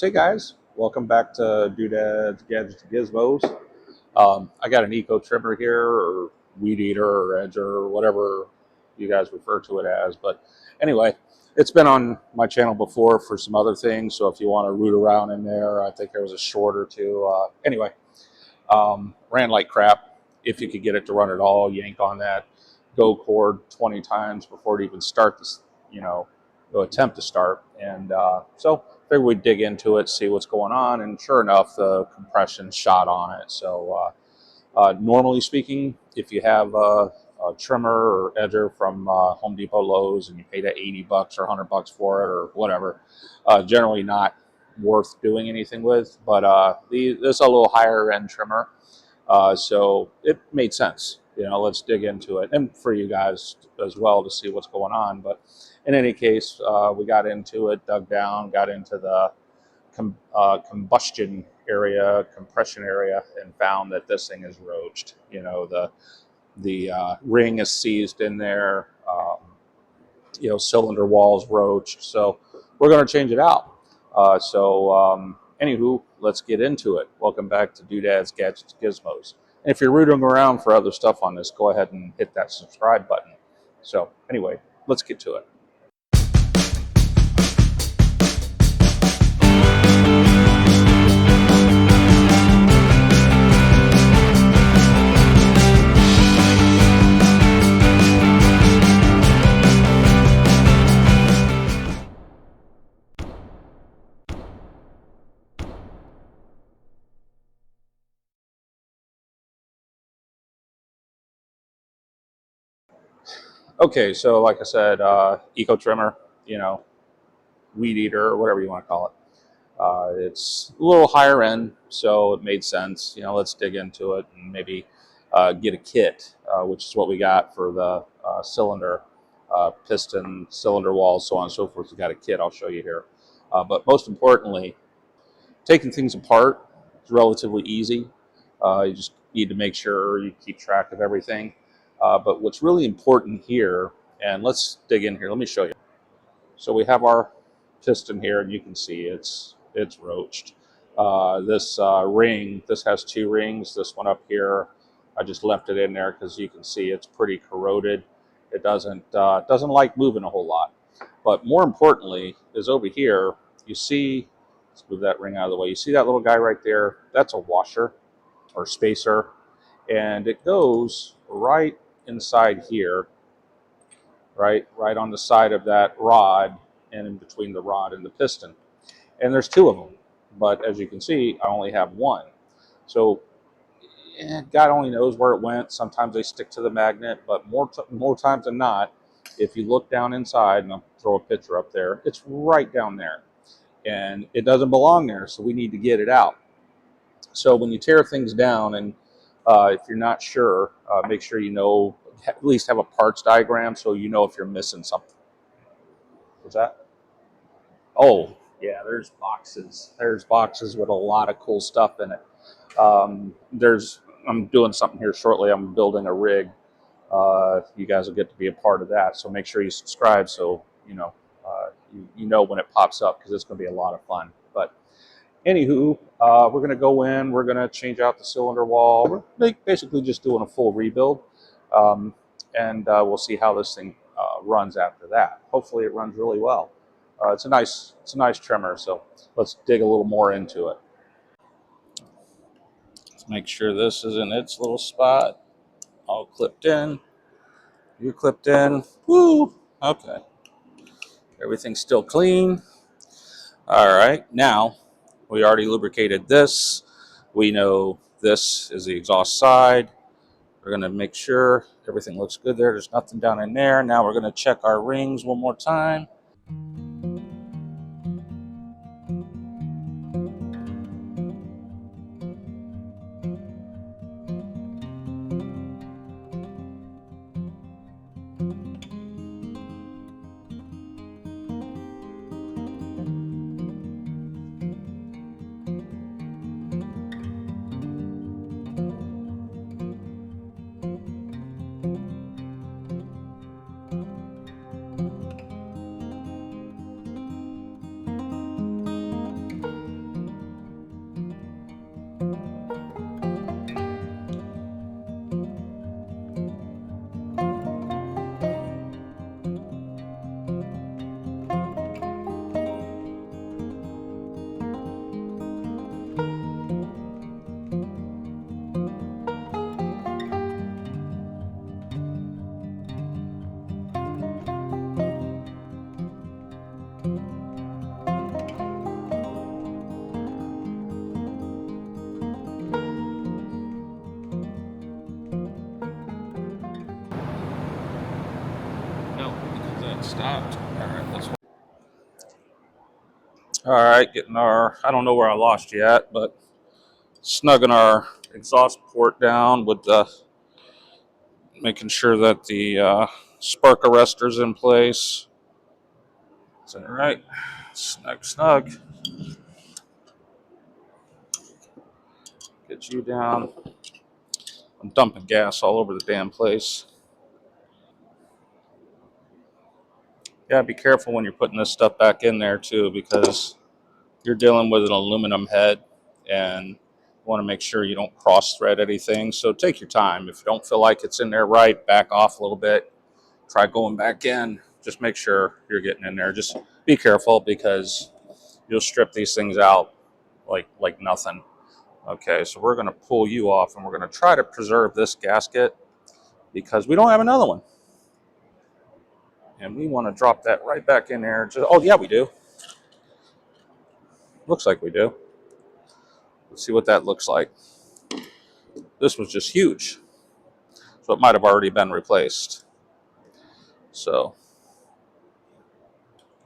Hey guys, welcome back to Doodads, Gadgets, and Gizmos. I got an eco trimmer here, or weed eater, or edger, or whatever you guys refer to it as. But anyway, it's been on my channel before for some other things. So if you want to root around in there, I think there was a short or two. Ran like crap. If you could get it to run at all, yank on that go cord 20 times before it even start this, attempt to start. And so figured we'd dig into it, see what's going on. And sure enough, the compression shot on it. So normally speaking, if you have a trimmer or edger from Home Depot, Lowe's, and you pay that $80 or $100 for it or whatever, generally not worth doing anything with. But this is a little higher end trimmer, so it made sense. Let's dig into it, and for you guys as well to see what's going on. But in any case, we got into it, dug down, got into the combustion area, compression area, and found that this thing is roached. The ring is seized in there. Cylinder walls roached. So we're going to change it out. Anywho, let's get into it. Welcome back to Doodads, Gadgets, Gizmos. And if you're rooting around for other stuff on this, go ahead and hit that subscribe button. So anyway, let's get to it. Okay, so like I said, eco trimmer, weed eater, or whatever you want to call it. It's a little higher end, so it made sense. Let's dig into it and maybe get a kit, which is what we got for the cylinder, piston, cylinder walls, so on and so forth. We got a kit I'll show you here. But most importantly, taking things apart is relatively easy. You just need to make sure you keep track of everything. But what's really important here, and let's dig in here. Let me show you. So we have our piston here, and you can see it's roached. This ring, this has two rings. This one up here, I just left it in there because you can see it's pretty corroded. It doesn't like moving a whole lot. But more importantly is over here, you see, let's move that ring out of the way. You see that little guy right there? That's a washer or spacer, and it goes right inside here, right on the side of that rod, and in between the rod and the piston. And there's two of them, but as you can see, I only have one. So God only knows where it went. Sometimes they stick to the magnet, but more times than not, if you look down inside, and I'll throw a picture up there, it's right down there, and it doesn't belong there. So we need to get it out. So when you tear things down, and if you're not sure, make sure at least have a parts diagram so you know if you're missing something. What's that? Oh, yeah, there's boxes. There's boxes with a lot of cool stuff in it. I'm doing something here shortly. I'm building a rig. You guys will get to be a part of that. So make sure you subscribe so you know when it pops up, because it's going to be a lot of fun. But anywho, we're going to go in. We're going to change out the cylinder wall. We're basically just doing a full rebuild, and we'll see how this thing runs after that. Hopefully, it runs really well. It's a nice trimmer. So let's dig a little more into it. Let's make sure this is in its little spot. All clipped in. You clipped in. Woo! Okay. Everything's still clean. All right. Now, we already lubricated this. We know this is the exhaust side. We're going to make sure everything looks good there. There's nothing down in there. Now we're going to check our rings one more time. stopped. All right, let's. All right, getting our. I don't know where I lost you at, but snugging our exhaust port down with the, making sure that the spark arrestor's in place. Is that right? Snug, snug. Get you down. I'm dumping gas all over the damn place. Yeah, be careful when you're putting this stuff back in there too, because you're dealing with an aluminum head and you want to make sure you don't cross thread anything. So take your time. If you don't feel like it's in there right, back off a little bit. Try going back in. Just make sure you're getting in there. Just be careful because you'll strip these things out like nothing. Okay, so we're going to pull you off and we're going to try to preserve this gasket because we don't have another one. And we want to drop that right back in there. Oh, yeah, we do. Looks like we do. Let's see what that looks like. This was just huge. So it might have already been replaced. So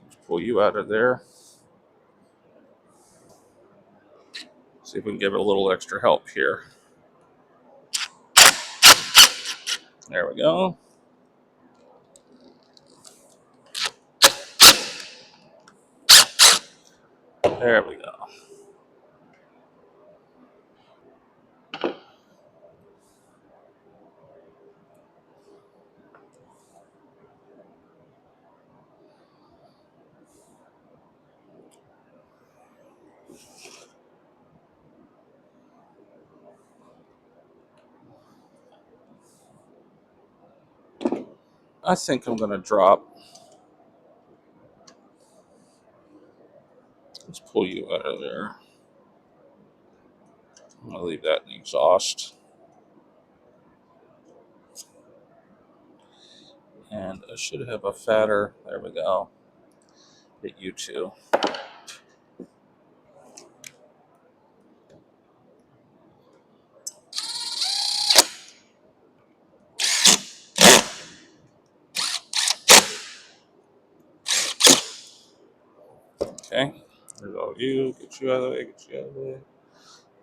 let's pull you out of there. See if we can give it a little extra help here. There we go. There we go. I think I'm going to drop. Let's pull you out of there. I'm going to leave that in the exhaust. And I should have a fatter. There we go. Hit you too. Okay. There's all you. Get you out of the way. Get you out of the way.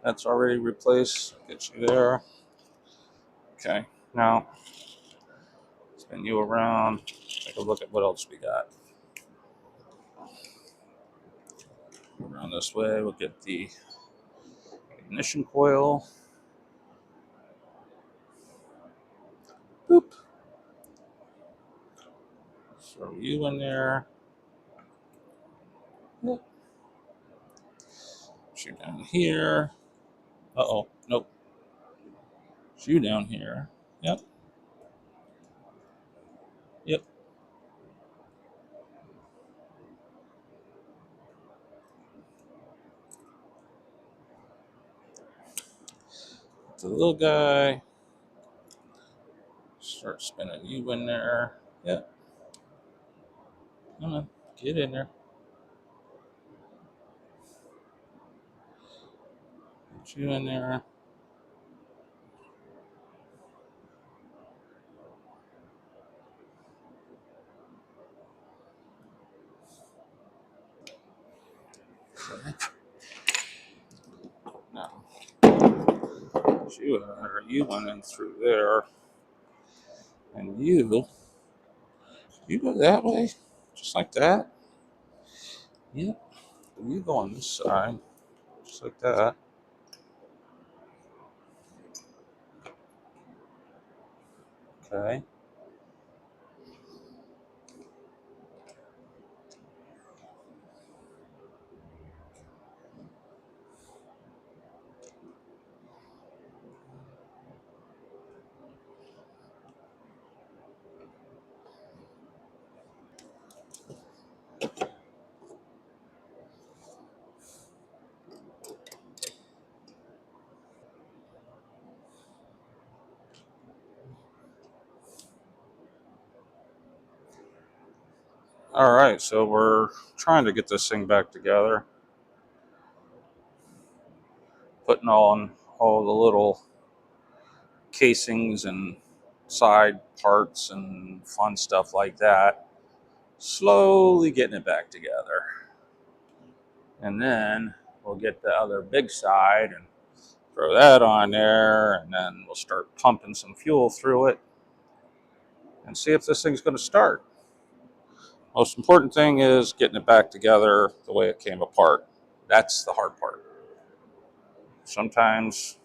That's already replaced. Get you there. Okay. Now, spin you around. Take a look at what else we got. Around this way, we'll get the ignition coil. Boop. Throw you in there. Yep. Shoot down here. Uh-oh. Nope. Shoot down here. Yep. Yep. The little guy. Start spinning you in there. Yep. Come on. Get in there. Get you in there. Okay. Now, you went in through there. And you go that way. Just like that. Yep. You go on this side. Just like that. Okay. All right, so we're trying to get this thing back together, putting on all the little casings and side parts and fun stuff like that. slowly getting it back together. And then we'll get the other big side and throw that on there, and then we'll start pumping some fuel through it and see if this thing's going to start. Most important thing is getting it back together the way it came apart. That's the hard part. Sometimes,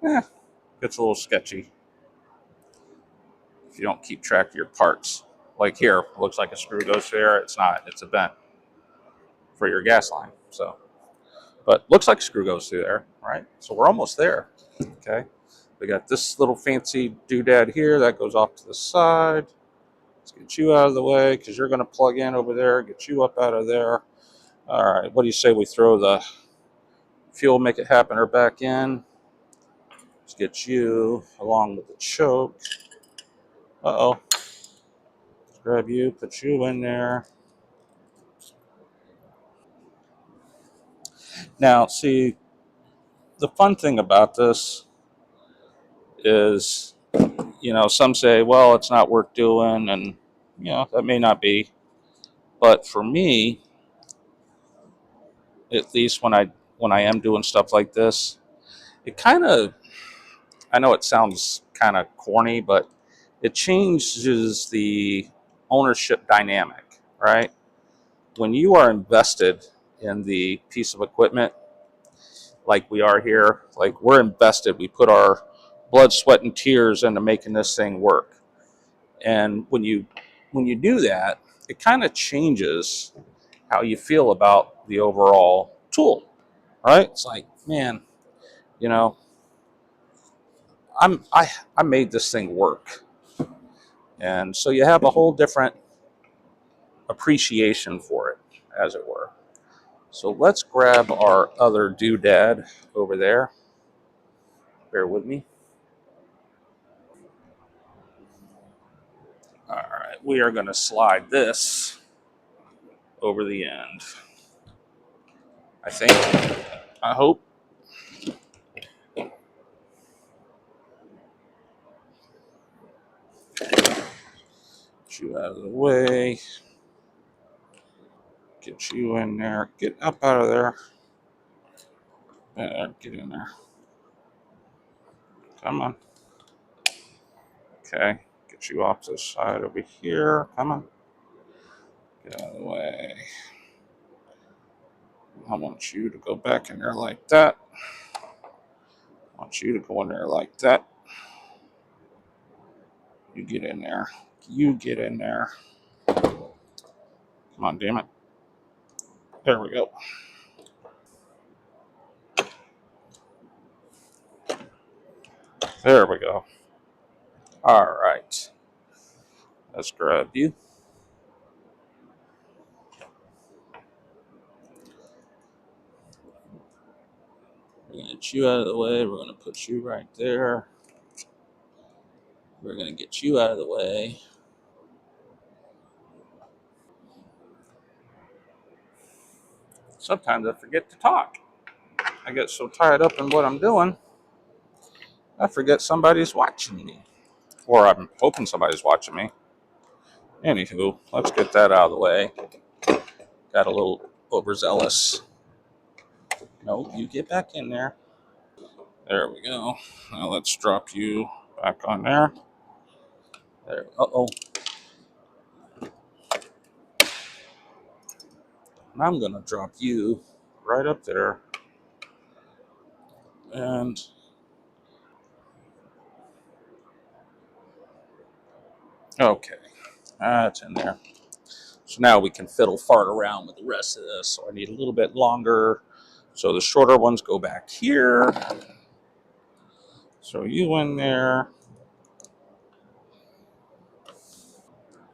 gets a little sketchy if you don't keep track of your parts. Like here, it looks like a screw goes through there. It's not. It's a vent for your gas line. So, but looks like a screw goes through there, right? So we're almost there. Okay. We got this little fancy doodad here that goes off to the side. Let's get you out of the way because you're going to plug in over there. Get you up out of there. All right. What do you say we throw the fuel, make it happen, or back in? Let's get you along with the choke. Uh-oh. Let's grab you, put you in there. Now, see, the fun thing about this is, some say, well, it's not worth doing, and, that may not be. But for me, at least when I am doing stuff like this, it kind of, I know it sounds kind of corny, but it changes the ownership dynamic, right? When you are invested in the piece of equipment, like we are here, like we're invested, we put our blood, sweat, and tears into making this thing work. And when you do that, it kind of changes how you feel about the overall tool, right? It's like, man, you know, I made this thing work. And so you have a whole different appreciation for it, as it were. So let's grab our other doodad over there. Bear with me. All right, we are going to slide this over the end. I think, I hope. Get you out of the way. Get you in there. Get up out of there. Get in there. Come on. Okay. Get you off this side over here. Come on. Get out of the way. I want you to go back in there like that. I want you to go in there like that. You get in there. You get in there. Come on, damn it. There we go. There we go. All right. Let's grab you. We're going to get you out of the way. We're going to put you right there. We're going to get you out of the way. Sometimes I forget to talk. I get so tied up in what I'm doing, I forget somebody's watching me. Or I'm hoping somebody's watching me. Anywho, let's get that out of the way. Got a little overzealous. No, you get back in there. There we go. Now let's drop you back on there. There. Uh-oh. And I'm going to drop you right up there. And okay, that's in there. So now we can fiddle fart around with the rest of this. So I need a little bit longer. So the shorter ones go back here. So you in there.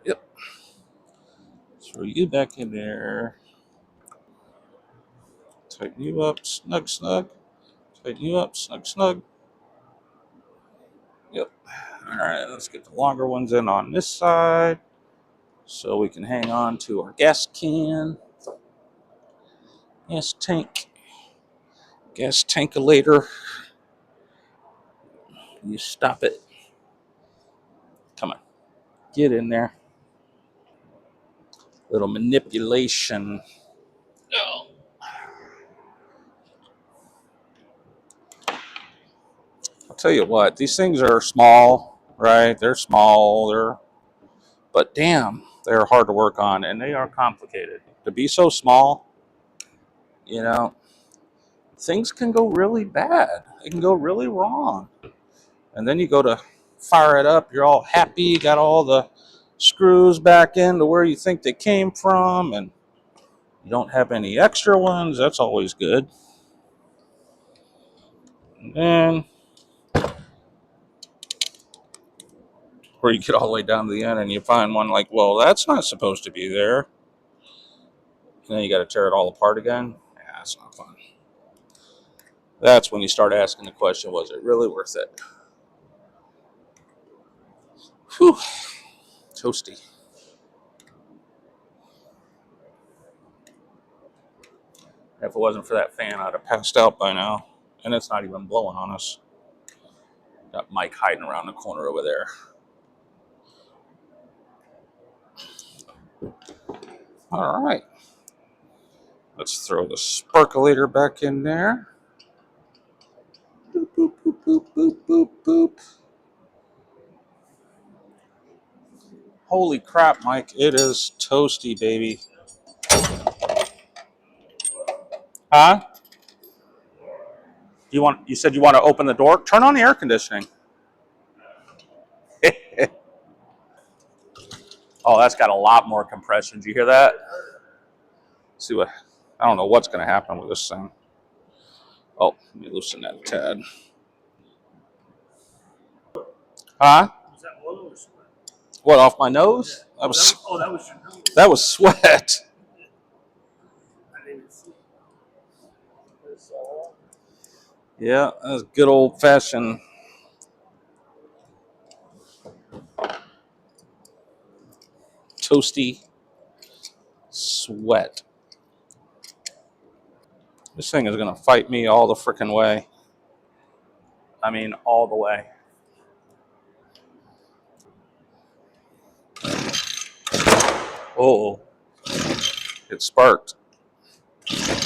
Yep. Throw you back in there. Tighten you up, snug, snug. Tighten you up, snug, snug. Yep. All right, let's get the longer ones in on this side so we can hang on to our gas can. Gas tank. Gas tankulator. You stop it. Come on. Get in there. Little manipulation. Oh. I'll tell you what, these things are small, right? They're small, but damn, they're hard to work on, and they are complicated. To be so small, you know, things can go really bad. It can go really wrong. And then you go to fire it up, you're all happy, you got all the screws back into where you think they came from, and you don't have any extra ones. That's always good. And then where you get all the way down to the end and you find one like, well, that's not supposed to be there. And then you got to tear it all apart again. Yeah, that's not fun. That's when you start asking the question, was it really worth it? Whew. Toasty. If it wasn't for that fan, I'd have passed out by now. And it's not even blowing on us. Got Mike hiding around the corner over there. All right. Let's throw the sparkulator back in there. Boop, boop, boop, boop, boop, boop, boop. Holy crap, Mike. It is toasty, baby. Huh? You said you want to open the door? Turn on the air conditioning. Oh, that's got a lot more compression. Did you hear that? Let's see what, I don't know what's going to happen with this thing. Oh, let me loosen that a tad. Huh? Was that oil or sweat? What, off my nose? Yeah. That was your nose. That was sweat. I didn't even see it. Yeah, that was good old fashioned toasty sweat. This thing is going to fight me all the frickin' way. I mean, all the way. Oh, it sparked. Let's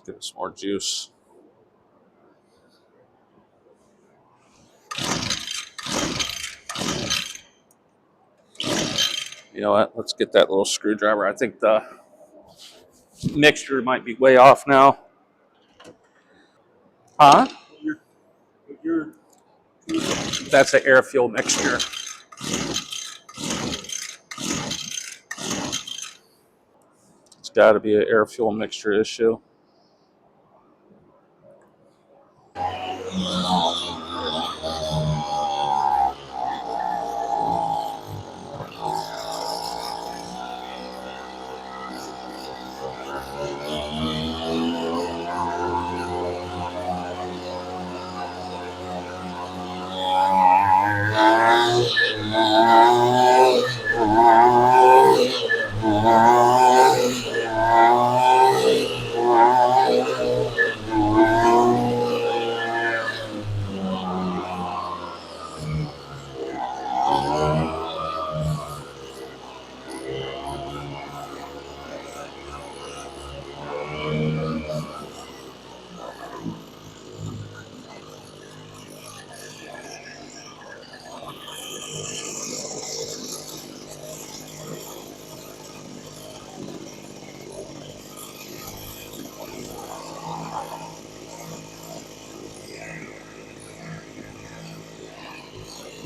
give it some more juice. You know what? Let's get that little screwdriver. I think the mixture might be way off now. Huh? That's an air fuel mixture. It's got to be an air fuel mixture issue.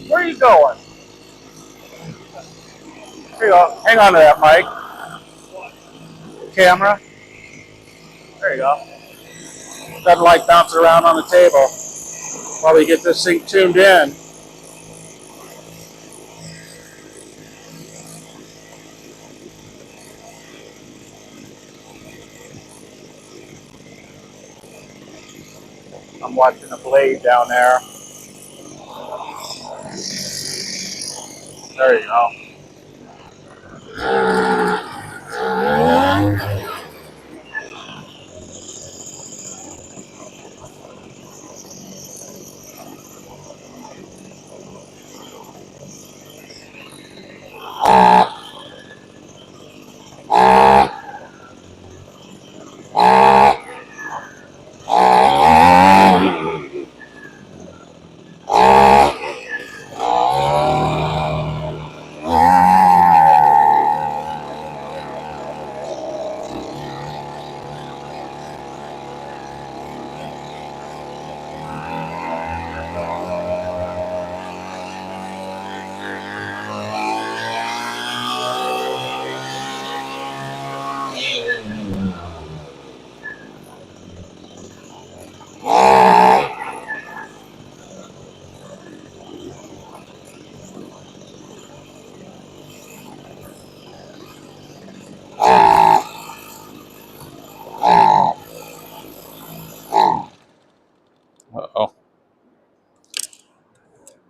Where are you going? Here you go. Hang on to that, Mike. Camera. There you go. Doesn't like bouncing around on the table while we get this thing tuned in. I'm watching the blade down there. There you go.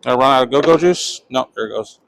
I run out of go-go juice? No, there it goes.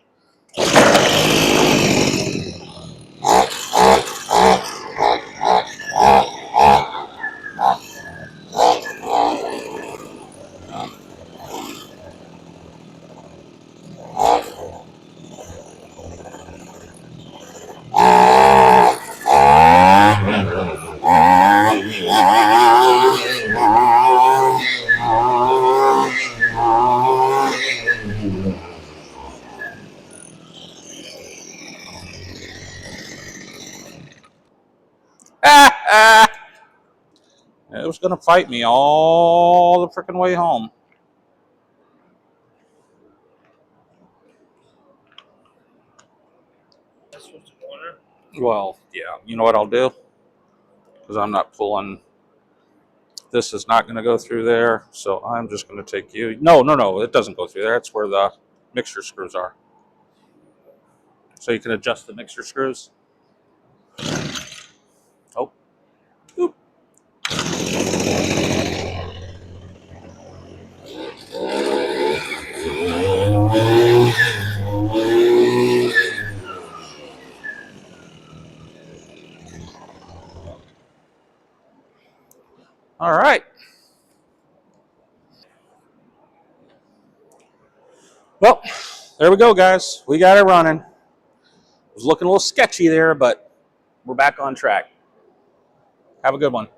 It was going to fight me all the freaking way home. Well, yeah, you know what I'll do? Because I'm not pulling. This is not going to go through there, so I'm just going to take you. No, it doesn't go through there. That's where the mixture screws are. So you can adjust the mixture screws. Oh, oop. All right. Well, there we go, guys. We got it running. It was looking a little sketchy there, but we're back on track. Have a good one.